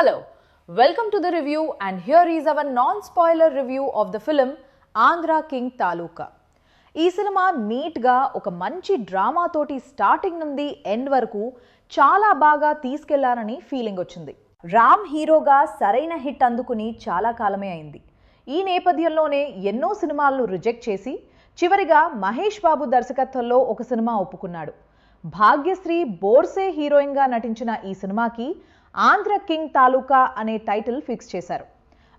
Hello, welcome to the review and here is our non-spoiler review of the film Andhra King Taluka. ఈ cinema నీట్గా ఒక మంచి drama తోటి starting నుండి end వరకు చాలా బాగా తీసుకెళ్లారని ఫీలింగ్ వచ్చింది. రామ్ హీరోగా సరైన హిట్ అందుకుని చాలా కాలమే అయింది. ఈ నేపథ్యంలోనే ఎన్నో సినిమాలను రిజెక్ట్ చేసి చివరిగా మహేష్ బాబు దర్శకత్వంలో ఒక సినిమా ఒప్పుకున్నాడు. భాగ్యశ్రీ బోర్సే హీరోయిన్గా నటించిన ఈ సినిమాకి ఆంధ్ర కింగ్ తాలూకా అనే టైటిల్ ఫిక్స్ చేశారు.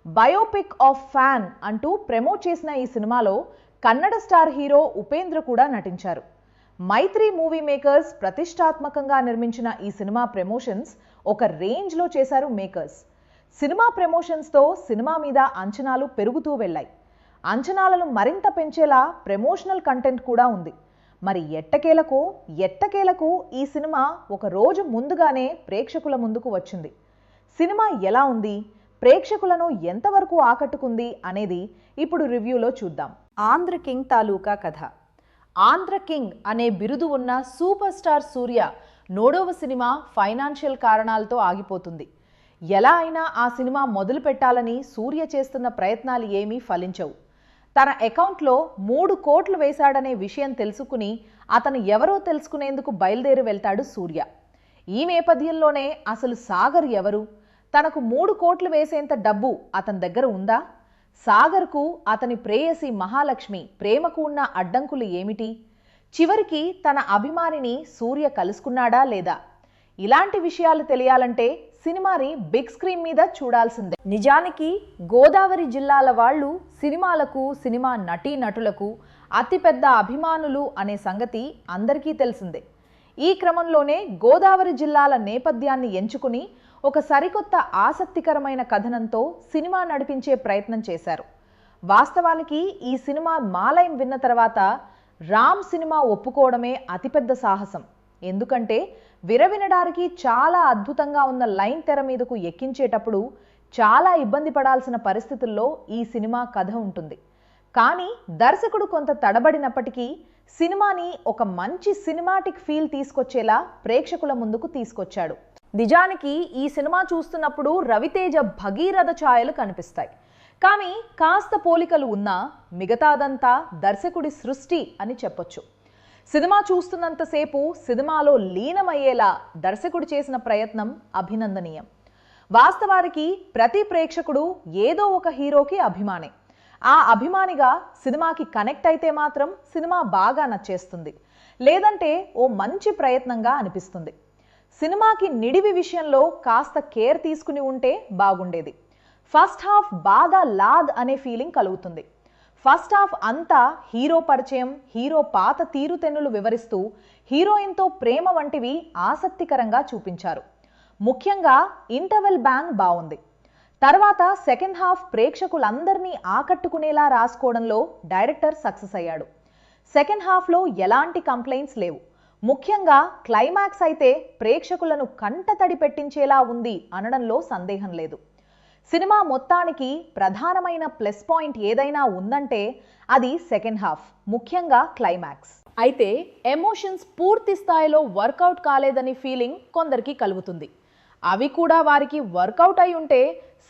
బయోపిక్ ఆఫ్ ఫ్యాన్ అంటూ ప్రమోట్ చేసిన ఈ సినిమాలో కన్నడ స్టార్ హీరో ఉపేంద్ర కూడా నటించారు. మైత్రి మూవీ మేకర్స్ ప్రతిష్టాత్మకంగా నిర్మించిన ఈ సినిమా ప్రమోషన్స్ ఒక రేంజ్లో చేశారు మేకర్స్. సినిమా ప్రమోషన్స్తో సినిమా మీద అంచనాలు పెరుగుతూ వెళ్ళాయి. అంచనాలను మరింత పెంచేలా ప్రమోషనల్ కంటెంట్ కూడా ఉంది. మరి ఎట్టకేలకు ఈ సినిమా ఒక రోజు ముందుగానే ప్రేక్షకుల ముందుకు వచ్చింది. సినిమా ఎలా ఉంది, ప్రేక్షకులను ఎంతవరకు ఆకట్టుకుంది అనేది ఇప్పుడు రివ్యూలో చూద్దాం. ఆంధ్ర కింగ్ తాలూకా కథ. ఆంధ్ర కింగ్ అనే బిరుదు ఉన్న సూపర్ స్టార్ సూర్య 3వ సినిమా ఫైనాన్షియల్ కారణాలతో ఆగిపోతుంది. ఎలా అయినా ఆ సినిమా మొదలు పెట్టాలని సూర్య చేస్తున్న ప్రయత్నాలు ఏమీ ఫలించవు. తన అకౌంట్లో 3 కోట్లు వేశాడనే విషయం తెలుసుకుని అతను ఎవరో తెలుసుకునేందుకు బయలుదేరి వెళ్తాడు సూర్య. ఈ నేపథ్యంలోనే అసలు సాగర్ ఎవరు, తనకు 3 కోట్లు వేసేంత డబ్బు అతని దగ్గర ఉందా, సాగర్కు అతని ప్రేయసి మహాలక్ష్మి ప్రేమకు ఉన్న అడ్డంకులు ఏమిటి, చివరికి తన అభిమానిని సూర్య కలుసుకున్నాడా లేదా, ఇలాంటి విషయాలు తెలియాలంటే సినిమాని బిగ్ స్క్రీన్ మీద చూడాల్సిందే. నిజానికి గోదావరి జిల్లాల వాళ్ళు సినిమాలకు, సినిమా నటీనటులకు అతిపెద్ద అభిమానులు అనే సంగతి అందరికీ తెలిసిందే. ఈ క్రమంలోనే గోదావరి జిల్లాల నేపథ్యాన్ని ఎంచుకుని ఒక సరికొత్త ఆసక్తికరమైన కథనంతో సినిమా నడిపించే ప్రయత్నం చేశారు. వాస్తవానికి ఈ సినిమా మాలైన్ విన్న తర్వాత రామ్ సినిమా ఒప్పుకోవడమే అతిపెద్ద సాహసం. ఎందుకంటే వినడానికి చాలా అద్భుతంగా ఉన్న లైన్ తెర మీదకు ఎక్కించేటప్పుడు చాలా ఇబ్బంది పడాల్సిన పరిస్థితుల్లో ఈ సినిమా కథ ఉంటుంది. కానీ దర్శకుడు కొంత తడబడినప్పటికీ సినిమాని ఒక మంచి సినిమాటిక్ ఫీల్ తీసుకొచ్చేలా ప్రేక్షకుల ముందుకు తీసుకొచ్చాడు. నిజానికి ఈ సినిమా చూస్తున్నప్పుడు రవితేజ భగీరథ ఛాయలు కనిపిస్తాయి. కానీ కాస్త పోలికలు ఉన్నా మిగతాదంతా దర్శకుడి సృష్టి అని చెప్పొచ్చు. సినిమా చూస్తున్నంతసేపు సినిమాలో లీనమయ్యేలా దర్శకుడు చేసిన ప్రయత్నం అభినందనీయం. వాస్తవానికి ప్రతి ప్రేక్షకుడు ఏదో ఒక హీరోకి అభిమానే. ఆ అభిమానిగా సినిమాకి కనెక్ట్ అయితే మాత్రం సినిమా బాగా నచ్చేస్తుంది, లేదంటే ఓ మంచి ప్రయత్నంగా అనిపిస్తుంది. సినిమాకి నిడివి విషయంలో కాస్త కేర్ తీసుకుని ఉంటే బాగుండేది. ఫస్ట్ హాఫ్ బాగా లాగ్ అనే ఫీలింగ్ కలుగుతుంది. ఫస్ట్ హాఫ్ అంతా హీరో పరిచయం, హీరో పాత తీరుతెన్నులు వివరిస్తూ హీరోయిన్తో ప్రేమ వంటివి ఆసక్తికరంగా చూపించారు. ముఖ్యంగా ఇంటర్వెల్ బ్యాంగ్ బాగుంది. తర్వాత సెకండ్ హాఫ్ ప్రేక్షకులందరినీ ఆకట్టుకునేలా రాసుకోవడంలో డైరెక్టర్ సక్సెస్ అయ్యాడు. సెకండ్ హాఫ్లో ఎలాంటి కంప్లైంట్స్ లేవు. ముఖ్యంగా క్లైమాక్స్ అయితే ప్రేక్షకులను కంటతడి పెట్టించేలా ఉంది అనడంలో సందేహం లేదు. సినిమా మొత్తానికి ప్రధానమైన ప్లస్ పాయింట్ ఏదైనా ఉందంటే అది సెకండ్ హాఫ్, ముఖ్యంగా క్లైమాక్స్. అయితే ఎమోషన్స్ పూర్తి స్థాయిలో వర్కౌట్ కాలేదని ఫీలింగ్ కొందరికి కలుగుతుంది. అవి కూడా వారికి వర్కౌట్ అయి ఉంటే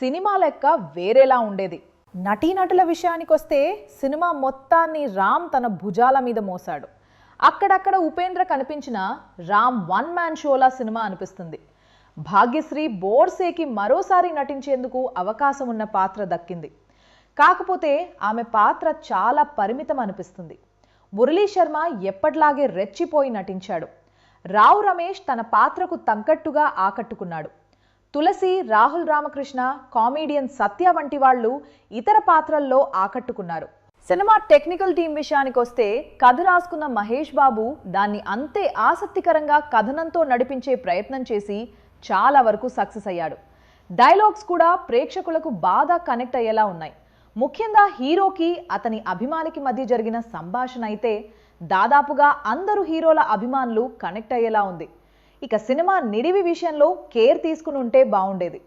సినిమా లెక్క వేరేలా ఉండేది. నటీనటుల విషయానికి వస్తే సినిమా మొత్తాన్ని రామ్ తన భుజాల మీద మోసాడు. అక్కడక్కడ ఉపేంద్ర కనిపించిన Ram one man shola cinema అనిపిస్తుంది. భాగ్యశ్రీ బోర్సేకి మరోసారి నటించేందుకు అవకాశం ఉన్న పాత్ర దక్కింది. కాకపోతే ఆమె పాత్ర చాలా పరిమితం అనిపిస్తుంది. మురళీ శర్మ ఎప్పట్లాగే రెచ్చిపోయి నటించాడు. రావు రమేష్ తన పాత్రకు తగ్గట్టుగా ఆకట్టుకున్నాడు. తులసి, రాహుల్ రామకృష్ణ, కామెడియన్ సత్య వంటి వాళ్ళు ఇతర పాత్రల్లో ఆకట్టుకున్నారు. సినిమా టెక్నికల్ టీం విషయానికి వస్తే కథ రాసుకున్న మహేష్ బాబు దాన్ని అంతే ఆసక్తికరంగా కథనంతో నడిపించే ప్రయత్నం చేసి చాలా వరకు సక్సెస్ అయ్యాడు. డైలాగ్స్ కూడా ప్రేక్షకులకు బాగా కనెక్ట్ అయ్యేలా ఉన్నాయి. ముఖ్యంగా హీరోకి అతని అభిమానికి మధ్య జరిగిన సంభాషణ అయితే దాదాపుగా అందరూ హీరోల అభిమానులు కనెక్ట్ అయ్యేలా ఉంది. ఇక సినిమా నిడివి విషయంలో కేర్ తీసుకుని ఉంటే బాగుండేది.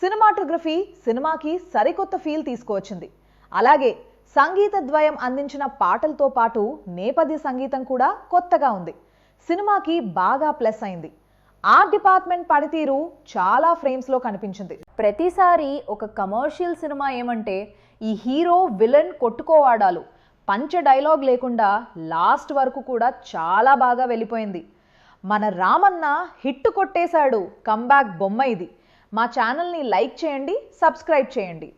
సినిమాటోగ్రఫీ సినిమాకి సరికొత్త ఫీల్ తీసుకువచ్చింది. అలాగే సంగీత ద్వయం అందించిన పాటలతో పాటు నేపథ్య సంగీతం కూడా కొత్తగా ఉంది. సినిమాకి బాగా ప్లస్ అయింది. ఆర్ట్ డిపార్ట్మెంట్ పనితీరు చాలా ఫ్రేమ్స్లో కనిపించింది. ప్రతిసారి ఒక కమర్షియల్ సినిమా ఏమంటే ఈ హీరో విలన్ కొట్టుకోవాడాలు, పంచ డైలాగ్ లేకుండా లాస్ట్ వరకు కూడా చాలా బాగా వెళ్ళిపోయింది. మన రామన్న హిట్ కొట్టేశాడు, కమ్బ్యాక్ బొమ్మ ఇది. మా ఛానల్ని లైక్ చేయండి, సబ్స్క్రైబ్ చేయండి.